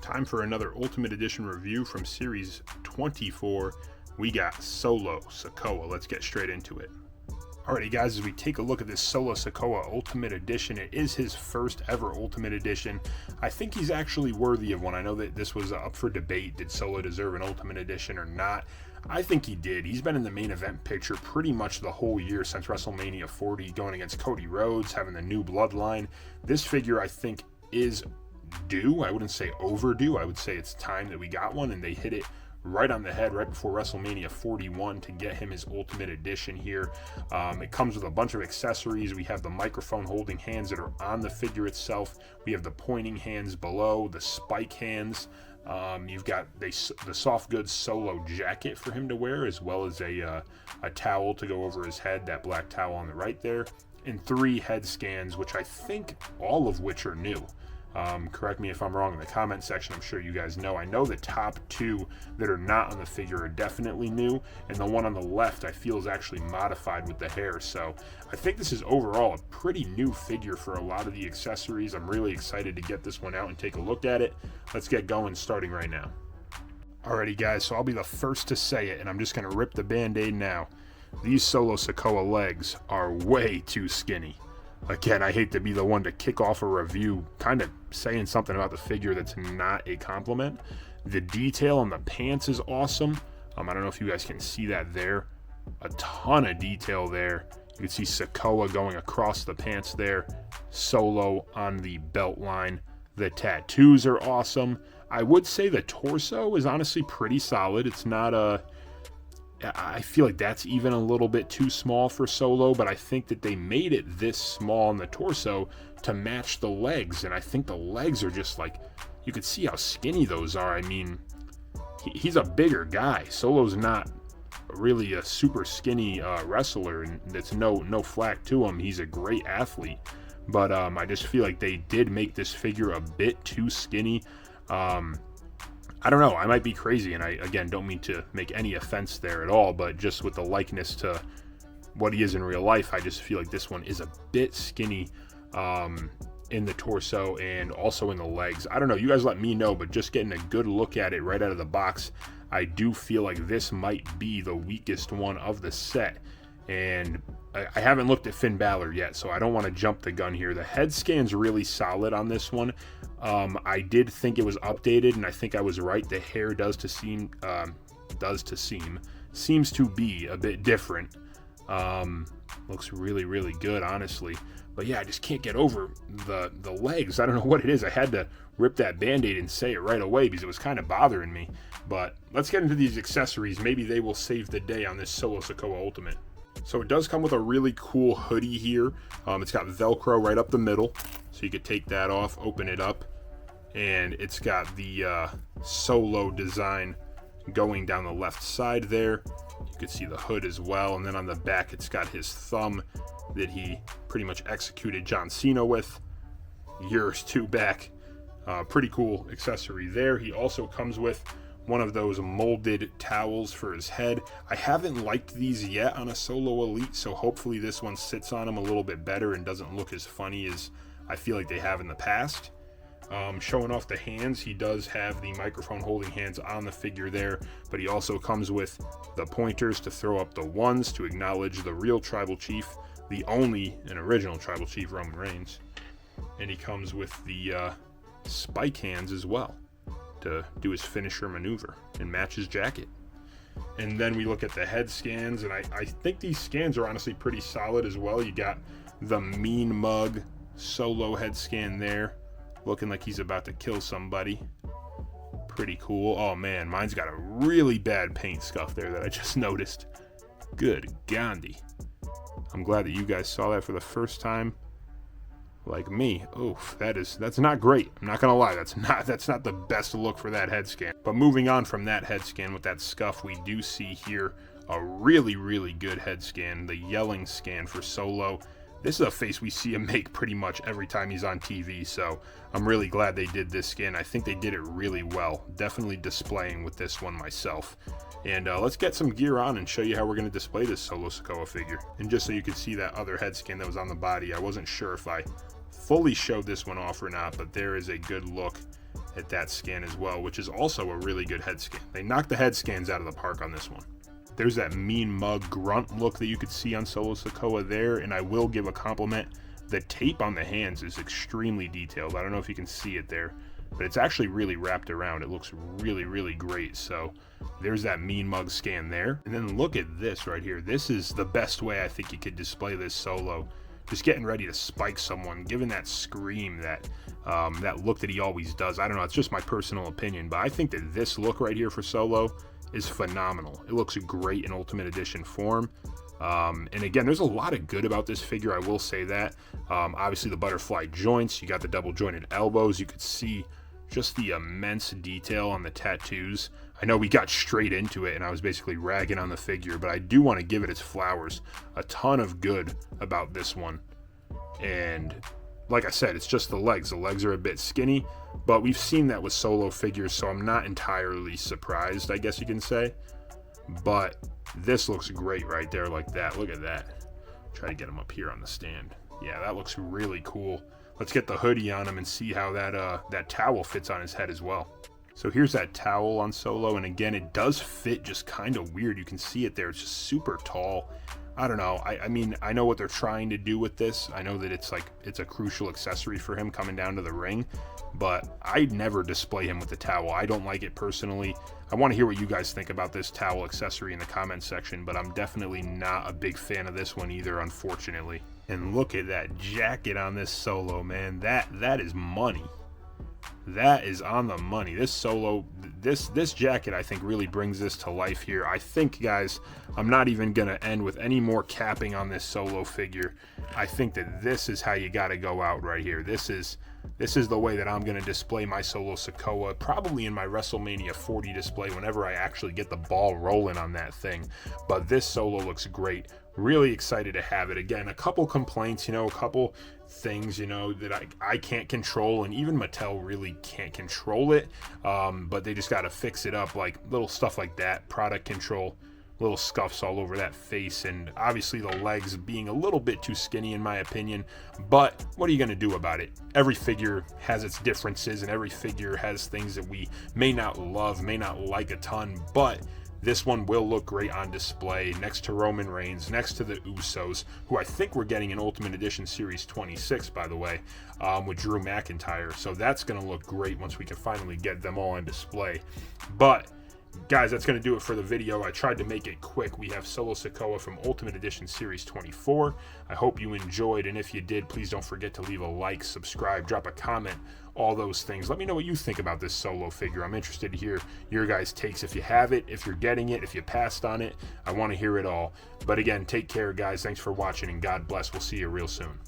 Time for another Ultimate Edition review from Series 24. We got Solo Sikoa. Let's get straight into it. Alrighty guys, as we take a look at this Solo Sikoa Ultimate Edition, it is his first ever Ultimate Edition. I think he's actually worthy of one. I know that this was up for debate. Did Solo deserve an Ultimate Edition or not? I think he did. He's been in the main event picture pretty much the whole year since WrestleMania 40, going against Cody Rhodes, having the new bloodline. This figure, I think, is due. I wouldn't say overdue. I would say it's time that we got one, and they hit it right on the head right before WrestleMania 41 to get him his Ultimate Edition here. It comes with a bunch of accessories. We have the microphone holding hands that are on the figure itself. We have the pointing hands below, the spike hands. You've got the soft goods Solo jacket for him to wear, as well as a towel to go over his head, that black towel on the right there, and 3 head scans, which I think all of which are new. Correct me if I'm wrong in the comment section. I'm sure you guys know. I know the top 2 that are not on the figure are definitely new, and the one on the left I feel is actually modified with the hair. So I think this is overall a pretty new figure for a lot of the accessories. I'm really excited to get this one out and take a look at it. Let's get going, starting right now. Alrighty guys, so I'll be the first to say it, and I'm just going to rip the band-aid now. These Solo Sikoa legs are way too skinny. Again, I hate to be the one to kick off a review kind of saying something about the figure that's not a compliment. The detail on the pants is awesome. I don't know if you guys can see that there. A ton of detail there. You can see Sikoa going across the pants there. Solo on the belt line. The tattoos are awesome. I would say the torso is honestly pretty solid. It's not a... I feel like that's even a little bit too small for Solo, but I think that they made it this small in the torso to match the legs, and I think the legs are just like, you could see how skinny those are. I mean, he's a bigger guy. Solo's not really a super skinny wrestler, and that's no flack to him. He's a great athlete, but I just feel like they did make this figure a bit too skinny. I don't know, I might be crazy, and I, again, don't mean to make any offense there at all, but just with the likeness to what he is in real life, I just feel like this one is a bit skinny in the torso and also in the legs. I don't know, you guys let me know, but just getting a good look at it right out of the box, I do feel like this might be the weakest one of the set. And I haven't looked at Finn Balor yet, so I don't want to jump the gun here. The head scan's really solid on this one. I did think it was updated, and I think I was right. The hair seems to be a bit different. Looks really, really good, honestly. But yeah, I just can't get over the legs. I don't know what it is. I had to rip that band-aid and say it right away because it was kind of bothering me. But let's get into these accessories. Maybe they will save the day on this Solo Sikoa Ultimate. So it does come with a really cool hoodie here. It's got Velcro right up the middle, so you could take that off, open it up, and it's got the Solo design going down the left side there. You could see the hood as well, and then on the back it's got his thumb that he pretty much executed John Cena with years 2 back. Pretty cool accessory there. He also comes with one of those molded towels for his head. I haven't liked these yet on a Solo Elite, so hopefully this one sits on him a little bit better and doesn't look as funny as I feel like they have in the past. Showing off the hands, he does have the microphone holding hands on the figure there, but he also comes with the pointers to throw up the ones to acknowledge the real tribal chief, the only and original tribal chief, Roman Reigns. And he comes with the spike hands as well to do his finisher maneuver and match his jacket. And then we look at the head scans, and I think these scans are honestly pretty solid as well. You got the Mean Mug Solo head scan there, looking like he's about to kill somebody. Pretty cool. Oh man, mine's got a really bad paint scuff there that I just noticed. Good Gandhi. I'm glad that you guys saw that for the first time, like me. Oof, that's not great. I'm not gonna lie, that's not the best look for that head scan. But moving on from that head scan with that scuff, we do see here a really, really good head scan, the yelling scan for Solo. This is a face we see him make pretty much every time he's on TV, so I'm really glad they did this skin. I think they did it really well. Definitely displaying with this one myself. And let's get some gear on and show you how we're going to display this Solo Sikoa figure. And just so you can see that other head scan that was on the body, I wasn't sure if I fully showed this one off or not, but there is a good look at that scan as well, which is also a really good head scan. They knocked the head scans out of the park on this one. There's that mean mug grunt look that you could see on Solo Sikoa there, and I will give a compliment. The tape on the hands is extremely detailed. I don't know if you can see it there, but it's actually really wrapped around. It looks really, really great. So there's that mean mug scan there. And then look at this right here. This is the best way I think you could display this Solo. Just getting ready to spike someone, giving that scream, that look that he always does. I don't know, it's just my personal opinion, but I think that this look right here for Solo is phenomenal. It looks great in Ultimate Edition form. And again, there's a lot of good about this figure, I will say that. Obviously the butterfly joints, you got the double jointed elbows, you could see just the immense detail on the tattoos. I know we got straight into it and I was basically ragging on the figure, but I do want to give it its flowers. A ton of good about this one. And like I said, it's just the legs. The legs are a bit skinny, but we've seen that with Solo figures, so I'm not entirely surprised, I guess you can say. But this looks great right there like that. Look at that. Try to get him up here on the stand. Yeah, that looks really cool. Let's get the hoodie on him and see how that towel fits on his head as well. So here's that towel on Solo, and again, it does fit just kind of weird. You can see it there. It's just super tall. I don't know. I mean, I know what they're trying to do with this. I know that it's a crucial accessory for him coming down to the ring, but I'd never display him with the towel. I don't like it personally. I want to hear what you guys think about this towel accessory in the comments section, but I'm definitely not a big fan of this one either, unfortunately. And look at that jacket on this Solo, man. That is money. That is on the money. This Solo, this jacket, I think, really brings this to life here. I think, guys, I'm not even going to end with any more capping on this Solo figure. I think that this is how you got to go out right here. This is the way that I'm going to display my Solo Sikoa, probably in my WrestleMania 40 display whenever I actually get the ball rolling on that thing. But this Solo looks great. Really excited to have it. Again, a couple complaints, a couple things, that I can't control, and even Mattel really can't control it, but they just got to fix it up, like little stuff like that, product control, little scuffs all over that face, and obviously the legs being a little bit too skinny in my opinion, but what are you going to do about it? Every figure has its differences, and every figure has things that we may not love, may not like a ton, but this one will look great on display next to Roman Reigns, next to the Usos, who I think we're getting in Ultimate Edition Series 26, by the way, with Drew McIntyre. So that's going to look great once we can finally get them all on display. But guys, that's going to do it for the video. I tried to make it quick. We have Solo Sikoa from Ultimate Edition Series 24. I hope you enjoyed, and if you did, please don't forget to leave a like, subscribe, drop a comment, all those things. Let me know what you think about this Solo figure. I'm interested to hear your guys' takes. If you have it, if you're getting it, if you passed on it, I want to hear it all. But again, take care, guys. Thanks for watching, and God bless. We'll see you real soon.